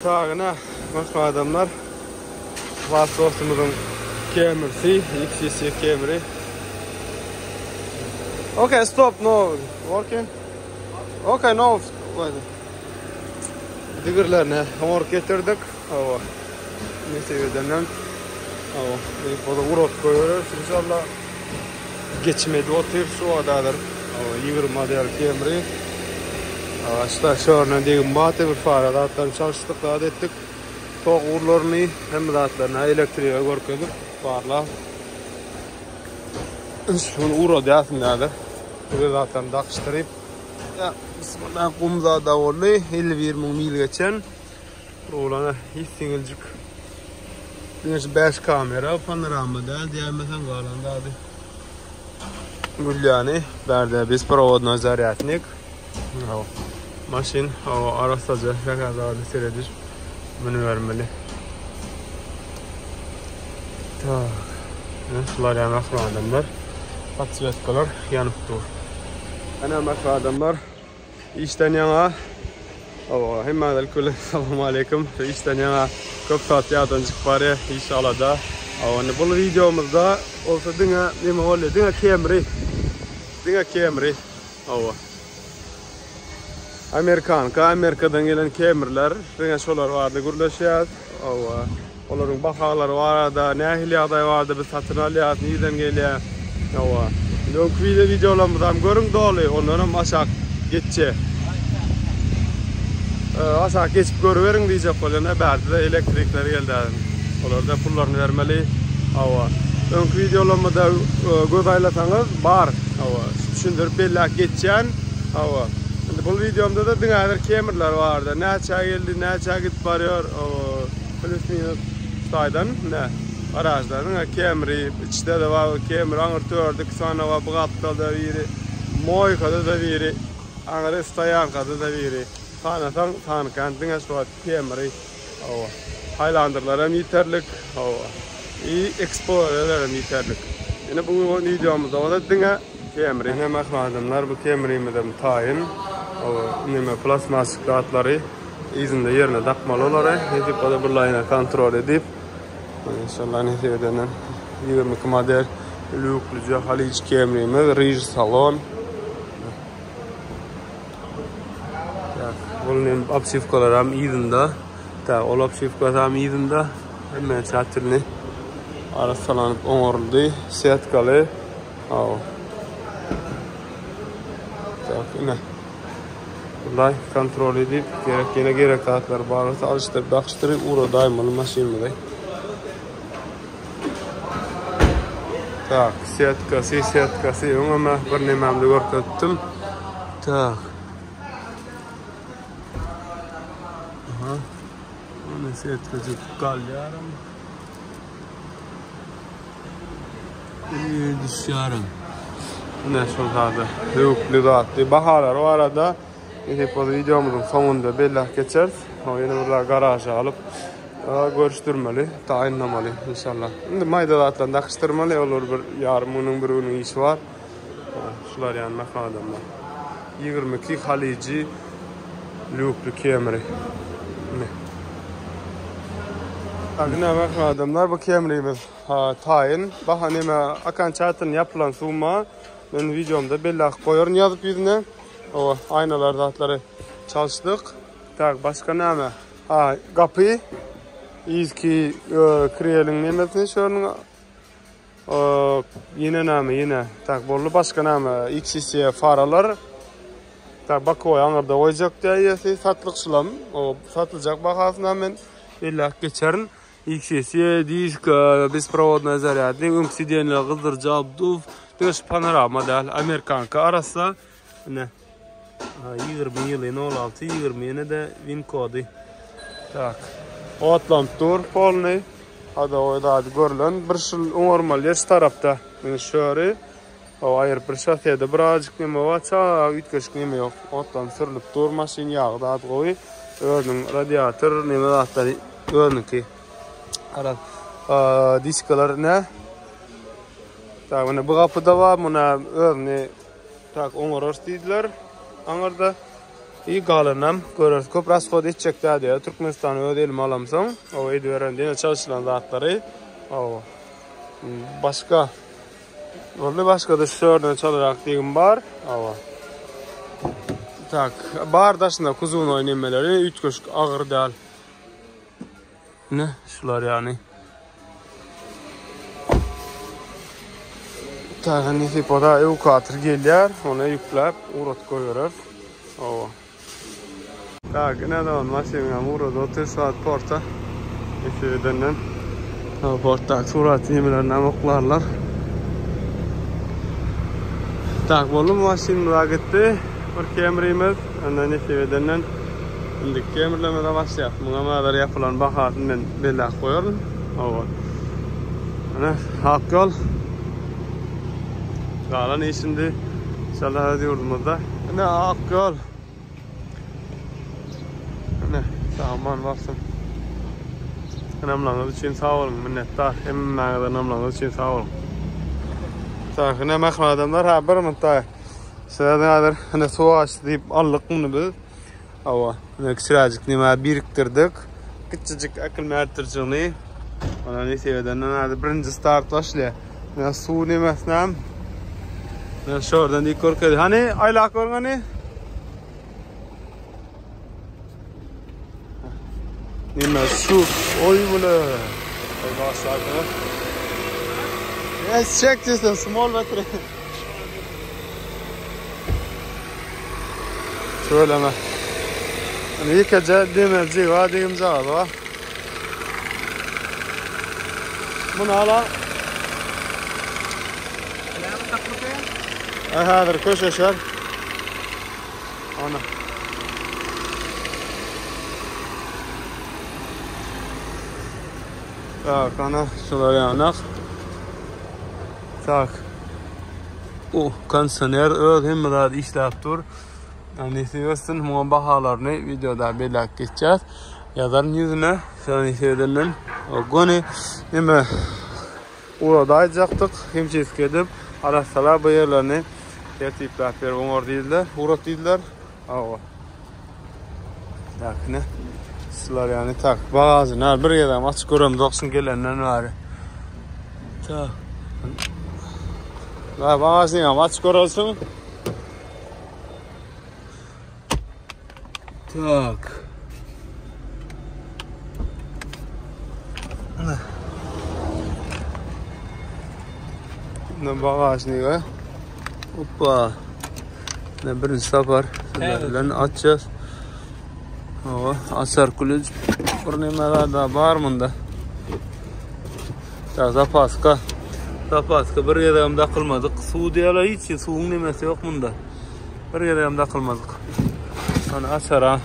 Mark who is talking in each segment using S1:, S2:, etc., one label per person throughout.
S1: Sağına başka adamlar vasıtasımızın kemirsi, XCC kemiri. Okay, stop, no working. Okay, no. Digirlerine hamur getirdik. Hava. Neyse yerden. Hava. Bir poda urot koyuyoruz. İnşallah geçmedi otur şu adadır. Hava 20 model kemiri. İşte şöyle diyeyim batı bir faradattan çalıştık da ettik. Toq uğurlarını hem zatlarına elektriğe görkedik. Farla. Şunu uğra deyasındadır. Bu zattan daqıştırıp. Ya bismillah kumza da oldu. 50-20 mil geçen. Oğlana hiç singilcik. Güneş 5 kamera panorama da diyemesen qalanda adı. Gülyani berde biz provodno zaryatnik. Maşin araçsacı yakazarlı seyrediş bunu vermeli. Şular yanak adamlar. Patsvetkalar yanıp dur. Yanak adamlar işten yana. Hemmadal kulü selamu aleyküm. İşten yana köp saat yağdan çıkıp var ya inşallah da. Bu videomuzda olsa dine ne oldu? Dine kemri. Dine kemri. Amerika'dan gelen kemirler, dine şolar vardı gurlaşıyat. Onların bakaları vardı, nehiliyatı vardı, biz satın alıyat, neden geliyor. Dönk videolarımızdan görün dolu, onların aşağı geçecek. Aşağı geçip görüverin diyecek olana, belki de elektrikler geldi. Onlar da pullarını vermeli. Dönk videolarımızda göz aylasanız var. Düşündürüp belli geçeceğin. Bu videomda da dünyadır kemirler vardı. Ne çay geldi, ne çay gidip varıyor. Plus minus saydan ne? Araçların kemiri, içte de var kemir, anırtıördük, sonra var bıqatda da biri, moykada da biri, anırı stayankada da biri. Tanıkan dünyaş var kemiri. Highlander'lara yeterlik, Explorer'lara yeterlik. Yine bu videomuzda o da dünya kemiri. Ne makladımlar bu kemirimizi tayin. Nime plastik kağıtları izinde yerine takmalı olarak hedef kadar bir line kontrol edip inşallah nefedenen 20 model lüklüce Haliç kemirimiz Rij salon. Bunun apsifkalar hem izinde. O apsifkalar hem izinde. Hemen çatırını arasalanıp onuruldu. Setkalı. Yine Bunday kontrol edip gerek kağıtlar bağırsa alıştırıp bakıştırıp uğra daymalı maşinimde. Setkası ama bir nememde görkettim. Bunu setkası kalyarım. Dışarım. Ne şunlarda? Lüklü dağıttı. Baharlar o arada bu videomuzun sonunda belli geçer. Yine burada garaja alıp görüştürmeli, tayinlamalı inşallah. Şimdi maydalatla takıştırmalı olur bir yarımının birinin işi var. Şular yani adamlar. 22 Halici lüklü kemiri. Ne adamlar bu kemirimiz tayin. Bahaneme akan çatın yapılan suma. Ben videomda belli koyarım yazıp yüzüne. Aynalar zatları çalıştık. Başka ne ama? Kapı. İzki kriyelin nemesini şöyle. Yine ne ama yine. Bollu başka ne ama? XCC faralar. Bak o yanlarda oyacak diye satılık sulam. Satılacak bakasına hemen belli geçerin. XCC disk bespроводная зарядный. Ümsidenle kızdırıcı abduf. Dış panorama değil. Amerikanka arası. Ne? 20 yılı 16 20 yine de win kodu. Atlant tur polni. Hadi oyda görülen bir şıl normal yer tarafta. Şöyle ayır bir şahsiyede birazcık neme var. Ütkeşik neme yok. Atlant sürülüp tur maşin yağı da koy. Örnün radyatör neme zaten örnün ki. Diskalar ne? Bu kapıda var. Buna örnü onuroş dediler. Anırda İyi galınam görür. Köp rasxod etjekler diye Türkmenistan ödelim alamsam. O edi veren diye çalışılan zatları. O başka başka da şörden çalarak diyeyim var. O. Tak, bar daşında kuzun oynaymaları 3 köşk ağır değil. Ne? Şular yani. Tak, hani tipoda evakuatör gelýär, onu yüklep uğrat koyuyoruz. O. Tak, ne zaman maşinam uğradı 30 saat porta. Efirden. O porta surat yemelerine oklarlar. Tak, bolum maşinimizə gitti. Bir kemirimiz, ondan efirden. Şimdi kemirlemede başlayaq. Buna madar yapılan bahatını ben belli koyuyorum. O. Ana, hak yol. Galan işinde inşallah ediyordum da. Ne hak yol. Ne zaman varsın. Namlanız için sağ olun minnettar. Hemen namlanız için sağ olun. Tak ne mekhan adamlar ha bir mıntay. Sizlerden hani su açtı deyip aldık bunu biz. Ava ne kısıracık nima biriktirdik. Küçücük akıl mertircini. Ona ne seveden hadi birinci start başlıyor. Ne su nimasnam. Ne şuradan ilk korkuyor. Hani aylak organı? Nima su oy bunu. Ay başladı. Yes, check this the small battery. Söyleme. Hani yıkaca demirci var diyeyim var. Bunu ala. هذا الكوش شر أنا tak ana şular yanak tak o kondisioner hem de işlep dur yani seviyorsun mu bahalarını videoda belak geçeceğiz yazarın yüzüne sen şeylerden o goni hem orada ayacaktık hem çizgi edip arasalar bu yerlerini tertipler ver değiller, uğrat değiller. Ava. Tak ne? Sizler yani tak bazı bir yerden açık görüm 90 gelenden var. Tak. La bazı ya açık görürsün. Tak. Ne bagajniga. Hoppa. Ne birinci safar. Sizlerle açacağız. O asar kulüc. Bir nemeler daha var mında. Ta zapaska. Zapaska bir yere kılmadık. Su diyorlar hiç suun nemesi yok bunda. Bir yere kılmadık. Hani asara.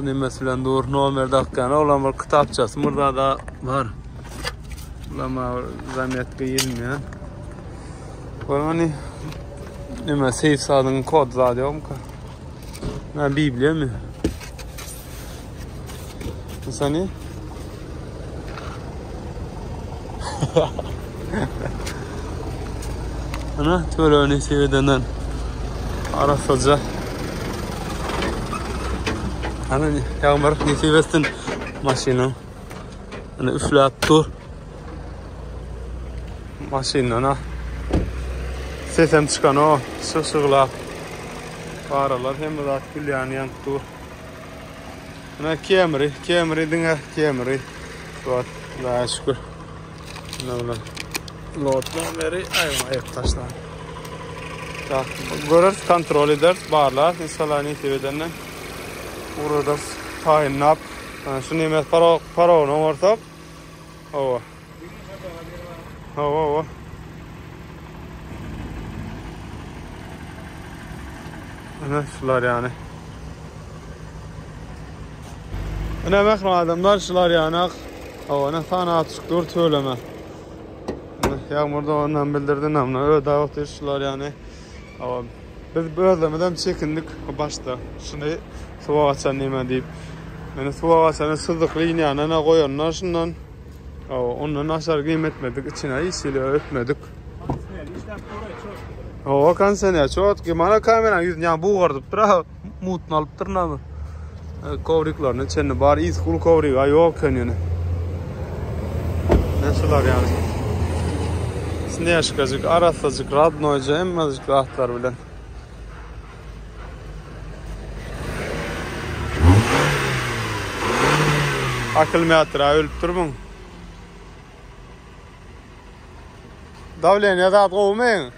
S1: Nemesi bilen doğru nomer dakikana olan bir kitapçası. Burada da var. Lama zannet gelmiyor. Hani nima safe sadın kod zaten ka. Ne Biblia mi? Sani? Ana böyle ne sevdenden arasaca. Ana yağmur ne sevestin maşını. Ana üflep dur. Maşinana. Sesem çıkan o sığsığlar. Paralar hem de akıl yani yanktur. Ne kemri dinle kemri. Lot daha şükür. Ne ola? Lotlar veri ayıp taşlar. Tak görür kontrol eder barlar insanlar ne teveden burada tayin nap. Şu nimet para onu ortak. Hava. Hava. Ne şular yani. Ne mekran adamlar şular yani. Hava ne sana açıktır söyleme. Yağmurda ondan bildirdin ama öyle davet şular yani. Hava biz böylemeden çekindik başta. Şimdi suva açan neyme deyip. Yani suva açanı sızdıklayın yani ne koyanlar şundan. Ondan aşağı kıymetmedik. İçine iyisiyle ötmedik. O kan sen ya çok ki bana kameranın yüzünden bu vardı. mutun alıp tırnamı. Kovriklarını içinde bari izkul kovrik yok önüne. Neşeler yani. Ne yaşayacak, arasacak, radnoyca, emmazcık rahatlar bilen. Akılmayatıra ölüp durmun. Davlen ya da kovmayın.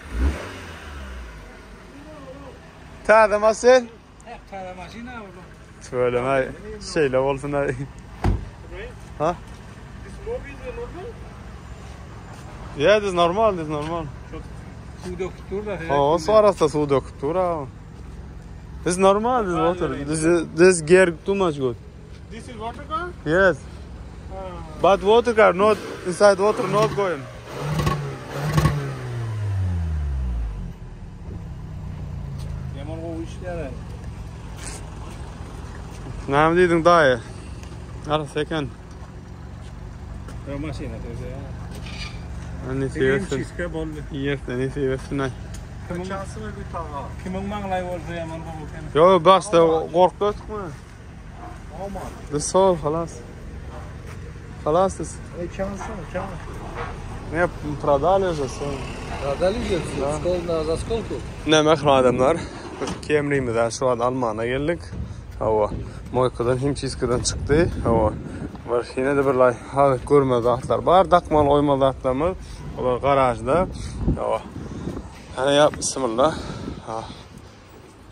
S1: Tade masel?
S2: Tade maşina oldu.
S1: Söyleme, şeyle olsun ay. Ha? Yeah, this is normal, this is normal.
S2: Su döküp da.
S1: Oh, sonrasında su döküp dur ha. This is normal, this water. This gear too much good.
S2: This is water car?
S1: Yes. But water car, not inside water, not going.
S2: Yaman o işler.
S1: Ne dedin dayı? Ara second.
S2: Maşina teyze ya.
S1: Anne seviyorsun.
S2: Çiske bollu.
S1: Yes, ne seviyorsun ay.
S2: Şansına bir tava. Kimin manglay olsa yaman bu ken.
S1: Yo, başta korkutma.
S2: Aman.
S1: The soul, halas. Halas is.
S2: Şansına.
S1: Ne pradali just.
S2: Radali diyorsun. Skolda za skolku.
S1: Ne mekran adamlar. Kemri'mizden şu an Alman'a geldik. Hava Moykadan Himçiska'dan çıktı. Hava var yine de bir lay görmedi atlar var. Dakmal oymalı atlarımız. Olar garajda. Hava. Hani ya bismillah. Ha.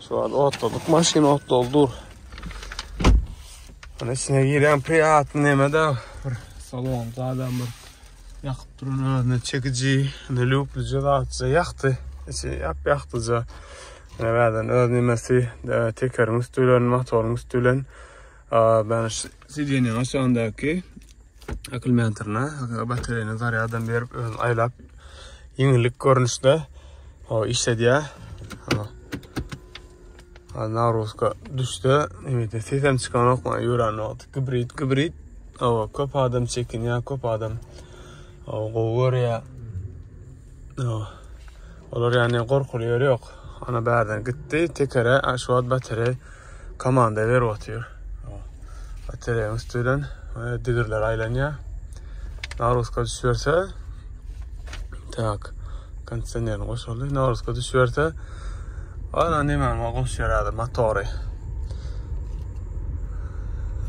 S1: Şu an otladık. Maşina otladı. Hani içine giren priyat nemede salon zaten bir yakıp durun. Ne çekici, ne lüplüce dağıtıcı yaktı. Yaktıca. Nereden öğrenmesi tekerin üstülen, motorun üstülen. Ben sidyenin aşağındaki akılmantarına, bataryayı zaryadan verip aylap yenilik görünüşte o işlediye. Navruzka düştü. Evet, sesim çıkan okma yuran oldu. Gibrit. O köp adam çekin ya, köp adam. O goğur ya. Olur yani korkuluyor yok. Ana berden gitti. Tekere aşağı batarya komanda ver atıyor. Batarya üstünden digirler aylanıyor. Navruzka düşürse tak kondisyonerin koşuldu. Navruzka düşürse ana nemen koşuyor motoru.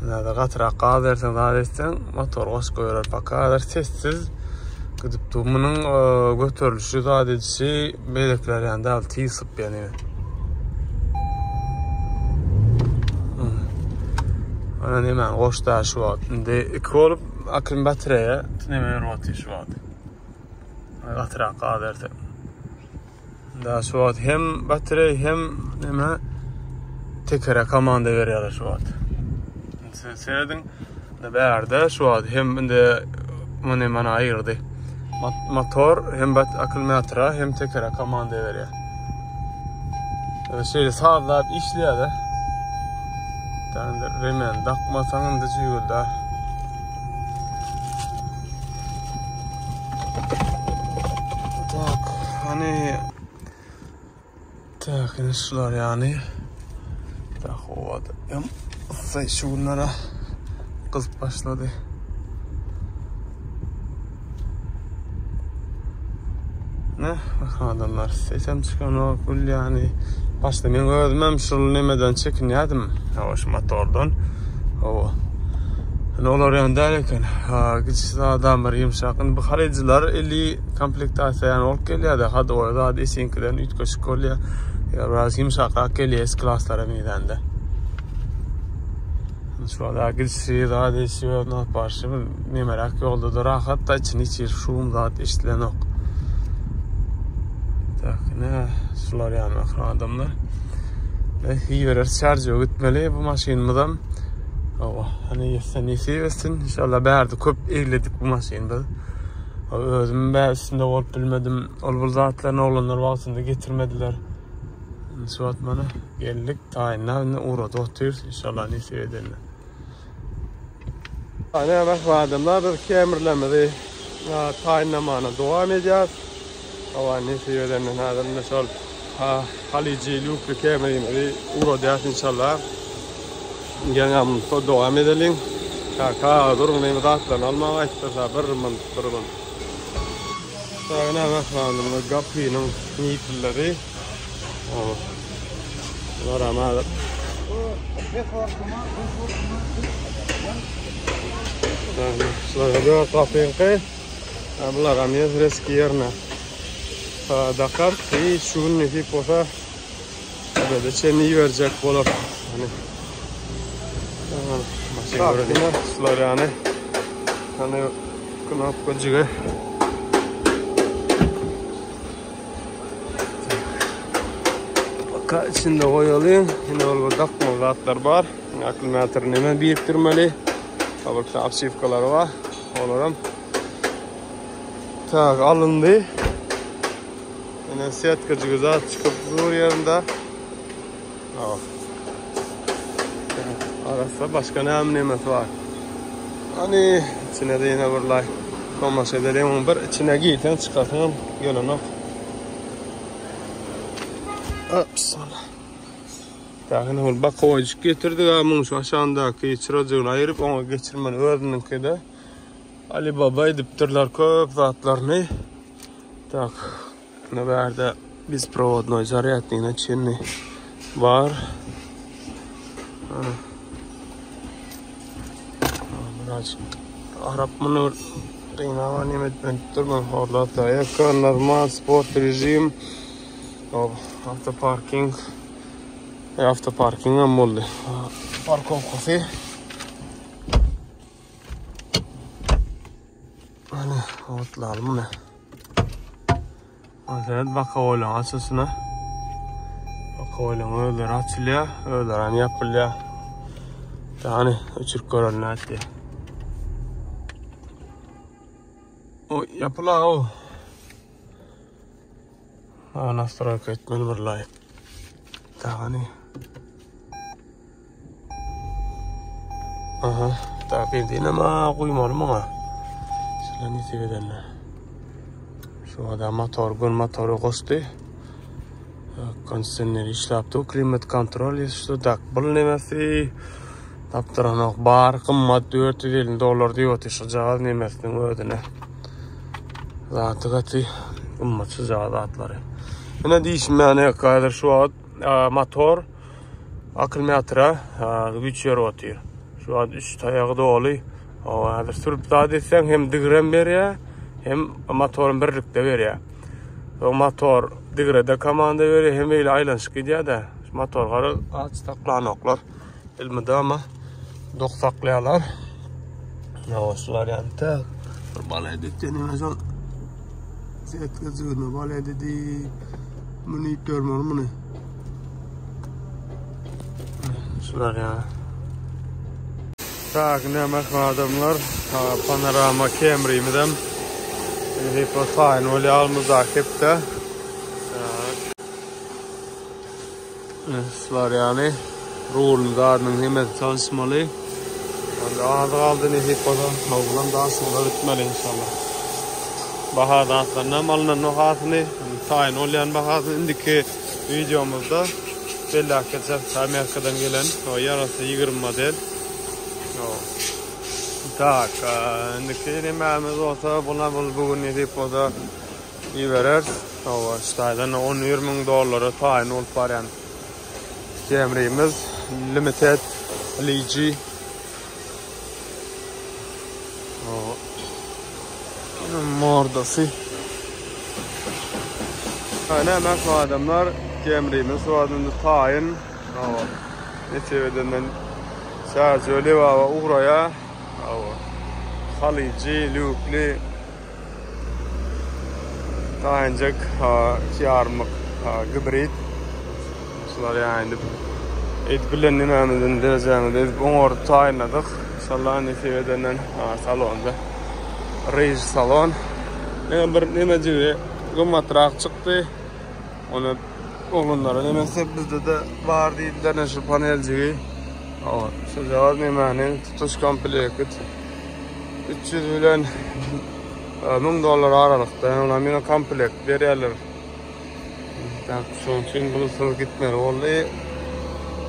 S1: Nada qatıra qadersen qadersen motor koş koyuyor pakadar sessiz. Gidip bunun götürülüşü sadece belekler yani al tisip yani. Ana nemen koşta şu an. De iki olup akılın bataryaya nemen roti şu an. Qatıra qadersen. Da şu an hem batarya hem nemen tekere komanda veriyorlar şu an. Seyredin de berde şu an hem de nemen ayırdı. Motor hem akılmetre hem tekere komanda veriyor. Şöyle sağlayıp işliyor da. Yani remen takmasanın da cüyülde. Tak hani tak ne şular yani. Tak o adam. Say şunlara kızıp başladı. Ne? Adamlar sesem çıkan o kul yani. Başta men özmem şul nemeden çekinyadım. O şu motordan. O. Ne olur yani derken gitsi adamlar yumşakın bu hariciler 50 komplektasiya yani olup geliyor da hadi o da esinkinden ütköşük oluyor. Ya biraz yumşak geliyor es klaslara meydanda. Şu anda gitsi daha değişiyor ne yaparsın ne merak yolda da rahat da içi şuum zat işlen ok. Tak ne sular yani adamlar. İyi verir şarjı gitmeli bu maşinimizden. Hani yesen seversin inşallah berdi köp eyledik bu maşinada. Özüm üstünde olup bilmedim. Ol zatlarını olanlar vaktinde getirmediler. Şu atmana geldik tayinle uğradı oturuyoruz inşallah nesi edelim. Hani bak adamlar bir kemirlemedi. Tayinlemana devam edeceğiz. Hava nesi edelim adamlar sol Halici Luklu kemerimizi uğradıyat inşallah. Gene mutlu devam edelim. Kaka durun neymi dağıtlan almağa açtırsa bir mın. Sağına bakmanımda kapının niyetlileri. Var ama Слава капенке, облагамез рескирна. Dakar ki şunun ipi posa böyle çeni verecek olur. Hani tamam. Maşın sular yani. Hani knopkacığı. Baka içinde koyalım. Yine olgu dakmalatlar var. Akılmetre neme biriktirmeli. Kabukta apsifkalar var. Olurum. Tak alındı. Yine setkacığı çıkıp zor yerinde. Arasında başka ne emnimet var. Hani içine de yine burlay. Tomaş edelim bir içine giyten çıkartalım. Gelin ok. Bismillah. Takını ol bak kovacık getirdik ama şu aşağındaki çıracığını ayırıp ona geçirmeni öğrendik de. Ali Baba ediptirler köp zatlarını. Tak. Ne berde biz provodnoy zaryatnina çinni var. Biraz Arap bunu reyna nimet ben turman horlata yakın normal sport rejim. After parking. After parking am oldu. Parkov kafe. Hani otlar mı ne? Evet, bakalım açısına. Bakalım öyle açılıyor, öyle hani yapılıyor. Yani uçuk görünüyor diye. O yapılan o. Настройка etmeli burlayı. Yani. Aha, takip ama koymalı mı? Şöyle ne sebedenler. Şu adam motoru koştu. Kondisyoner işlaptı. Klimat kontrol işte dakbıl nemesi. Taptıranak bar kımmat $400 diyor. Sıcağı nemesinin ödüne. Zatı katı kımmat sıcağı zatları. Yine değişmeyene kadar şu an motor akılmetre güç yer atıyor. Şu an 3 ayağı da oluyor. Eğer sürüp daha etsen hem digrem veriyor hem motorun birlikte veriyor. O motor digrede komanda veriyor hem öyle aylanış gidiyor da motorları aç taklanoklar. Elmede ama dok saklayalar. Yavaşlar yani tak. Balay dettiğini mesela set gözüne balay dedi. Monitör mü ne? Şunlar yani. Tak ne adamlar panorama Camry'mden hipotain öyle almızak hep de şunlar yani rolun dağının hemen çalışmalı. Aldığını hipotan mağlulan daha sonra bitmeli inşallah. Bahadan sonra alınan nokasını tayin olayan bahasını indiki videomuzda belli arkadaşlar Amerika'dan gelen o yarası 20 model. Tak, indiki yemeğimiz olsa buna bugün hipoda iyi verir. İşteyden $10-20 tayin olup var yani. Camry'miz limited LG. Mordası. Ne hemen adamlar Camry'miz o adında tayin. Ne çevreden şarjörlü ve uğraya Halici, Lukli tayincek yarmık hibrit. Şunlar yani etkilen nememizin derecemizde onu tayinladık. İnşallah ne çevreden salonda. Reis salon. Nemeciği gımmatrak çıktı. Onu oğlunlara nemesi bizde de var değiller şu panelciği. Şu cevap nemenin tutuş kompleket. 300 milyon $1000 aralıkta. Ona yine komplekt veriyorlar. Tak son için buluşur gitmer. Vallahi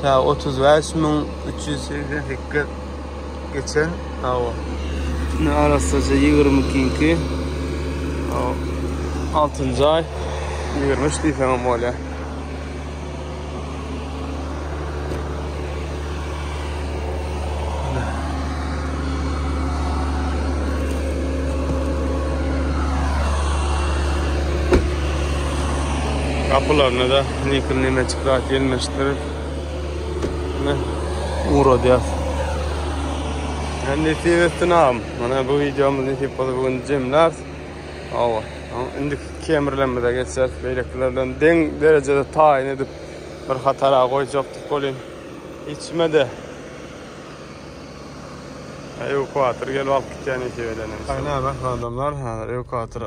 S1: ta 35.382 geçen hava. Ne arasıca 22. 6. ay 23 diyeceğim öyle. Kapılarına da Nikon çıkart gelmiştir. Ne uğradı. Yani Vietnam. Mana bu videomuzun hepsi bugün cemler. Ava. Indi kamerlarımıza geçer. Beyliklerden den derecede tayin edip bir hatara koyacaktık olin. İçmedi. Evakuatör gel bak yani verelim. Aynen bak adamlar evakuatör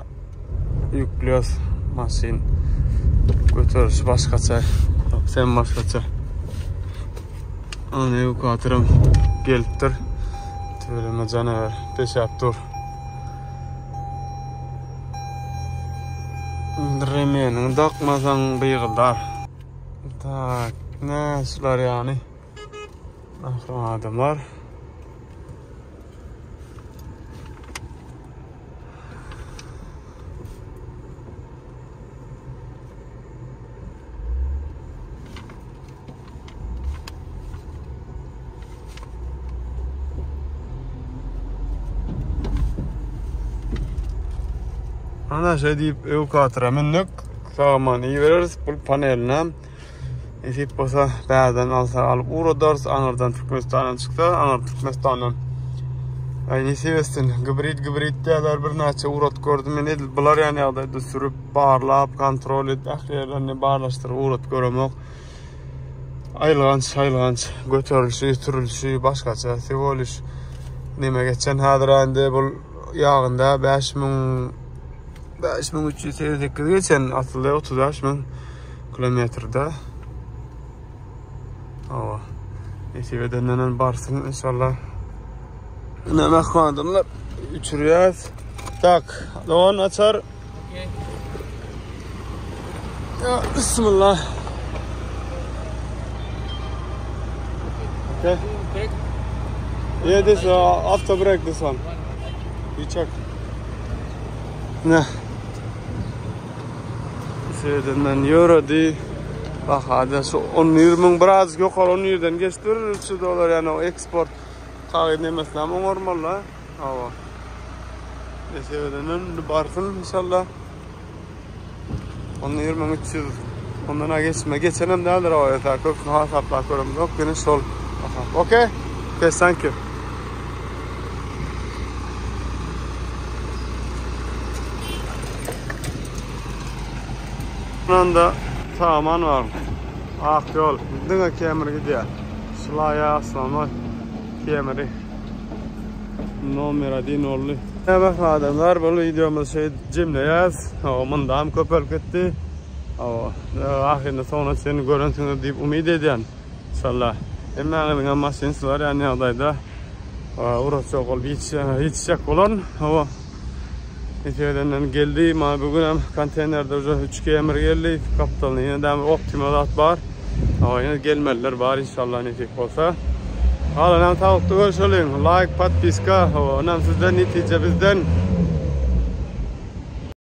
S1: yüklüyoruz maşin. Götürüş başkaça. Sen başkaça. Ana evakuatörüm geliptir. Tüyleme canavar. Peşat dur. Remenin takmasan bıyıklar. Tak ne sular yani. Ahram adamlar. Ana şey deyip evakuatöre mindik. Sağman iyi veririz bu paneline. Esip olsa ba'dan alsa alıp uğradırız. Anardan Türkmenistan'dan çıktı. Anar Türkmenistan'dan. Yani sevestin. Gibrit derler bir neçe uğrat gördüm. Men edil bular yani adayda sürüp bağırlap, kontrol et, ahliyerlerini bağırlaştırıp uğrat göremek. Aylanç, götürülüşü, türülüşü, başkaça. Sevoliş. Neme geçen hadirande bu yağında 5388 geçen atıldı 30.000 kilometrede. Ava. Nesibedenden barsın inşallah. Ne adamlar uçuruyoruz. Tak, doğan açar. Ya bismillah. Okay. Yeah, this after break this one. You check. Ne? Şeyden yürüdü. Bak hadi şu 10-20 biraz yok 10 yerden geçtirir şu dolar yani o export kağıt nemesle ama normal la. Hava. Şeyden barsın inşallah. 10-20 300 ondan geçenem değerler o takip hesaplar koyalım yok yine sol. Okay? Okay, thank you. Burada saman var. Ak yol. Dına kemeri gidiyor. Şılaya aslanlar. Kemeri. Numara din oldu. Evet adamlar bu videomuz cimleyiz. Mındam köpel gitti. Ahirinde sonra seni görüntünü deyip umid ediyorum. İnşallah. Emeğinin maşinisi var yani adayda. Orası okul hiç çek olan. İçeriden geldi. Bugün hem konteynerde 3 kemir geldi. Kaptanın yine de optimalat var. Yine gelmeliler var inşallah netik olsa. Hala hem tavukta görüşelim. Like, подписка. Sizden netice bizden.